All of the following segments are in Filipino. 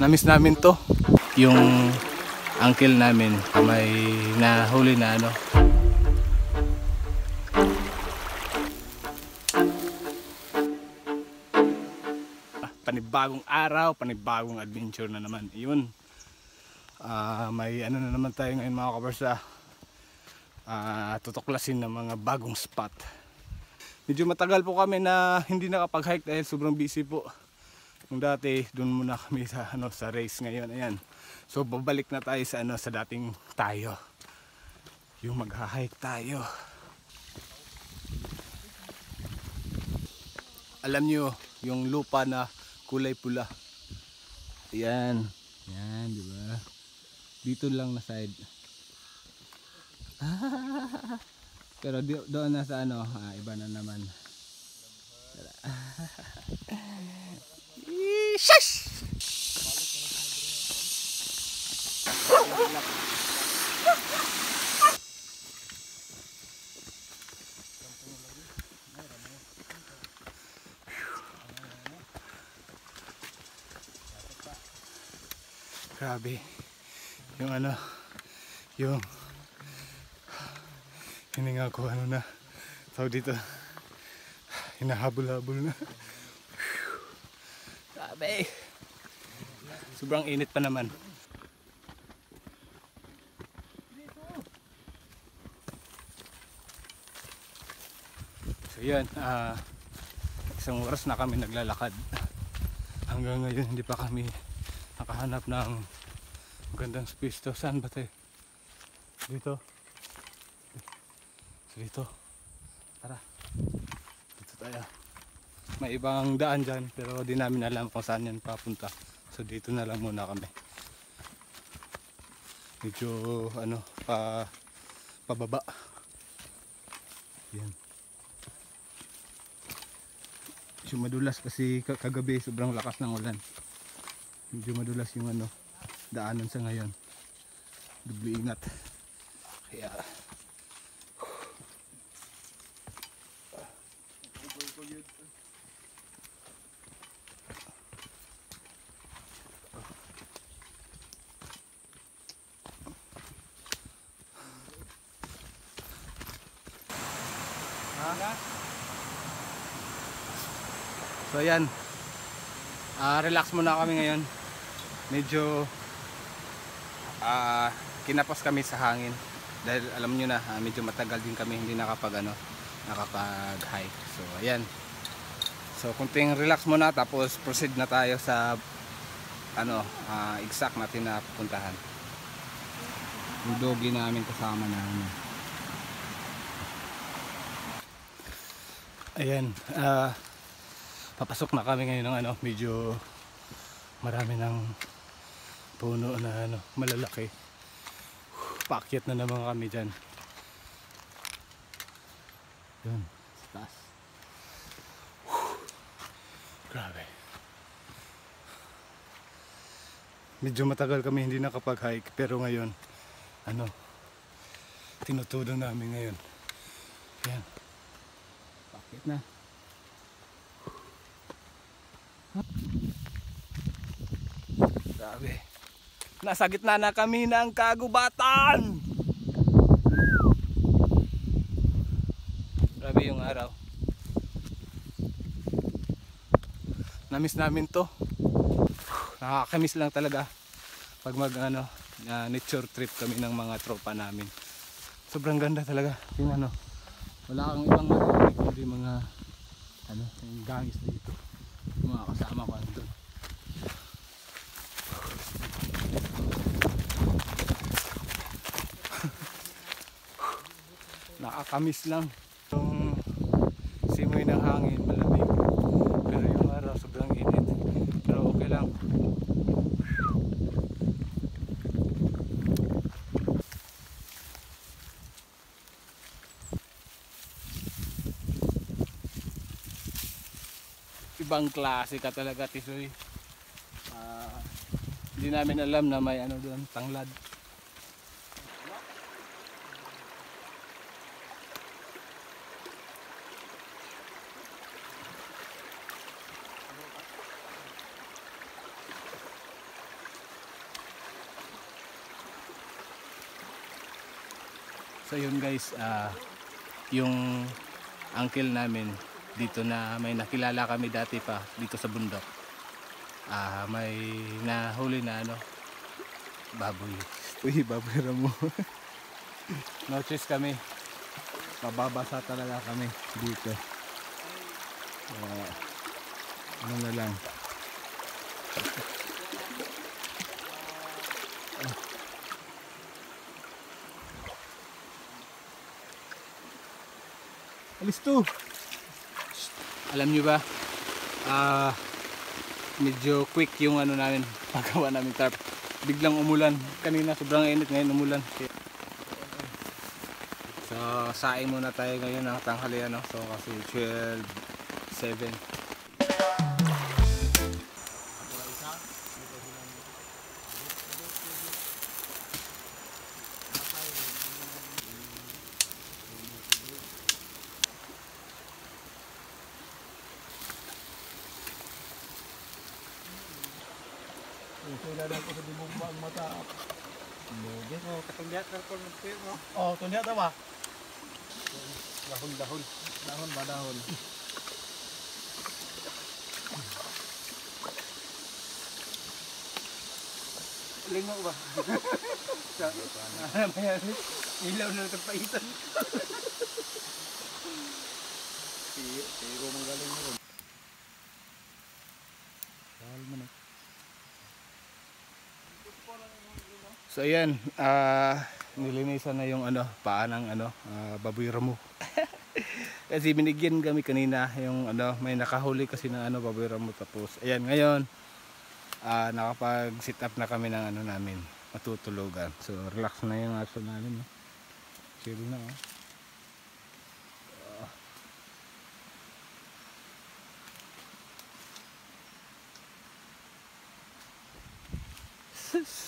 Namiss namin to. Yung uncle namin may nahuli na ano. Panibagong araw, panibagong adventure na naman. Yun. May ano na naman tayo ngayon mga kabarsa. Tutuklasin ng mga bagong spot. Medyo matagal po kami na hindi nakapag-hike dahil sobrang busy po. Kung dati doon muna kami sa sa race ngayon, ayan. So babalik na tayo sa sa dating tayo. Yung mag-hike tayo. Alam nyo, yung lupa na kulay pula. Ayan. Ayan, di ba? Dito lang na side. Pero doon na sa iba na naman. Shush! Grabe. Yung hininga ko na. So dito hinahabol-habol na. Grabe. Sobrang init pa naman. So yan, isang oras na kami naglalakad. Hanggang ngayon hindi pa kami nakahanap ng magandang space to. Saan ba tayo? Dito. So dito. Tara. Dito tayo. May ibang daan dyan pero di namin alam kung saan yan papunta. So dito na lang muna kami. Medyo pababa. Yan. Medyo madulas kasi kagabi sobrang lakas ng ulan. Medyo madulas yung daanan sa ngayon. Dubli ingat. Kaya so ayan, relax muna kami ngayon. Medyo kinapos kami sa hangin dahil alam nyo na medyo matagal din kami hindi nakapag-hike. So ayan, so kunting relax muna tapos proceed na tayo sa exact natin na puntahan. Yung doggy namin kasama na ayan, papasok na kami ngayon ng medyo marami ng puno na malalaki. Paakyat na naman kami dyan. Yun, sa taas. Grabe. Medyo matagal kami hindi nakapag-hike pero ngayon tinutulong namin ngayon. Yan. Paakyat na. Grabe. Nasa gitna na kami ng kagubatan. Grabe yung araw. Namiss namin to. Nakakamiss lang talaga pag nature trip kami ng mga tropa namin. Sobrang ganda talaga. Tingnan wala kang ibang marinig kundi mga yung gangis dito. Mga kasama ko andun. Nakakamiss lang yung simoy ng hangin, malamig, pero yung araw sobrang init, pero okay lang. Ibang klase ka talaga, Tisoy. Hindi namin alam na may doon, tanglad. So yun guys, yung uncle namin dito na may nakilala kami dati pa dito sa bundok. May nahuli na ano, baboy. Uy, baboy ramo. No choice kami. Mababasa talaga kami dito. Ano na lang. Alis to. Alam nyo ba, medyo quick yung ano namin, paggawa namin tarp. Biglang umulan. Kanina sobrang init, ngayon umulan. So saing muna tayo ngayon ng tanghalian, no? So kasi 12:07. Kailan ko sa dimugma ang mata. Hindi ko katungyat na po ng puyo mo. Oh, tunya ta ba? Dahon. Dahon ba dahon? Lingo ba? Ilaw na nagpaitan. Pero magaling mo ron. Dahil mo na. So ayan, nilinisan na yung ano, paa ng ano, baboy ramo. Kasi binigyan kami kanina yung ano, may nakahuli kasi ng ano, baboy ramo. Tapos ayan, ngayon nakapag sit up na kami ng ano namin, matutulugan. So relax na yung aso namin, no? Chill na, oh.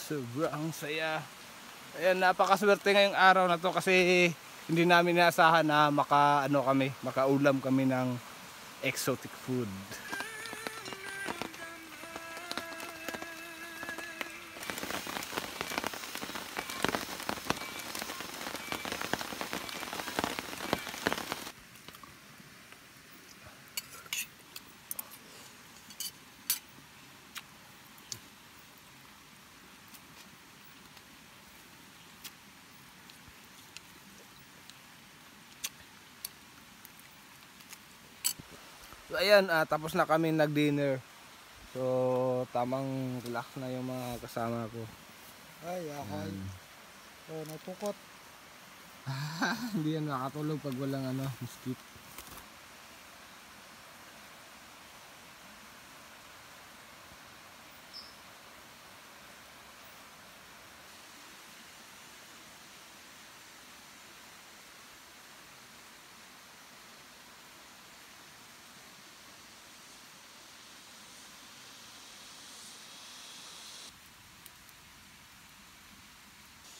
Sobrang saya. Ayan, napakaswerte ngayong araw na to kasi hindi namin inaasahan na makaulam kami ng exotic food. So ayan, tapos na kami nag-dinner. So tamang relax na yung mga kasama ko. Ay, akay. Oh, natukot. Hindi yan makatulog pag walang ano, mosquito.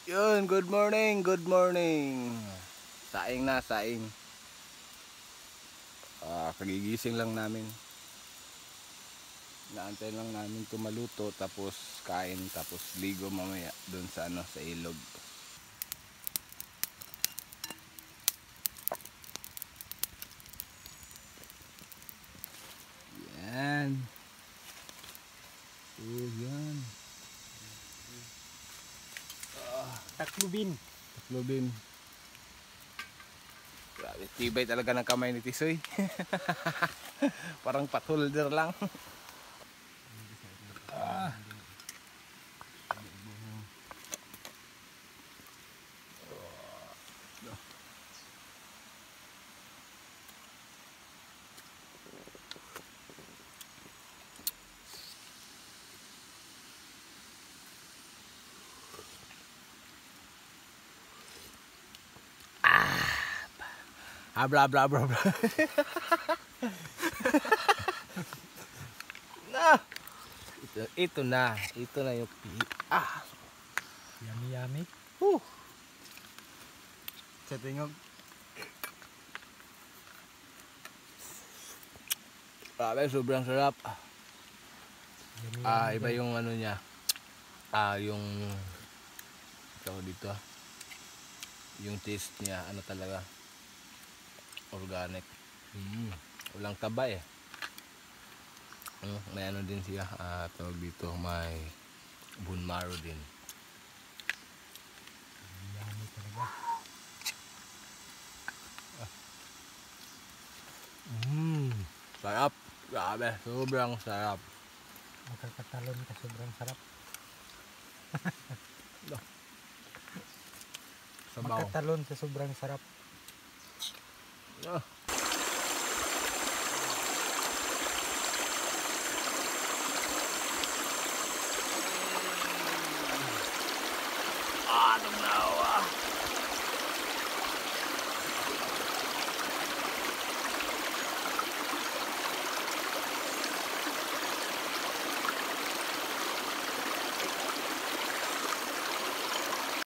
Yun, good morning, good morning. Saing na, saing. Kagigising lang namin. Naantay lang namin tumaluto, tapos kain, tapos ligo mamaya doon sa ano, sa ilog. Yan. Oh, yan. Taklubin. Taklobin. Grabe, tibay talaga ng kamay ni Tisoy. Parang patholder lang. Bla bla bla bla. Na. Ito na yung Yummy. sa tingog. Grabe, sobrang sarap. Iba yung ano niya. Yung ito dito. Yung taste niya, ano talaga, organic. Walang taba eh. May ano din siya, tawag dito, may bone marrow din. Yummy talaga. Sarap. Grabe, sobrang sarap. Makakatalon ka, sobrang sarap. Sabaw. Makatalon sa sobrang sarap. Ah. I don't know.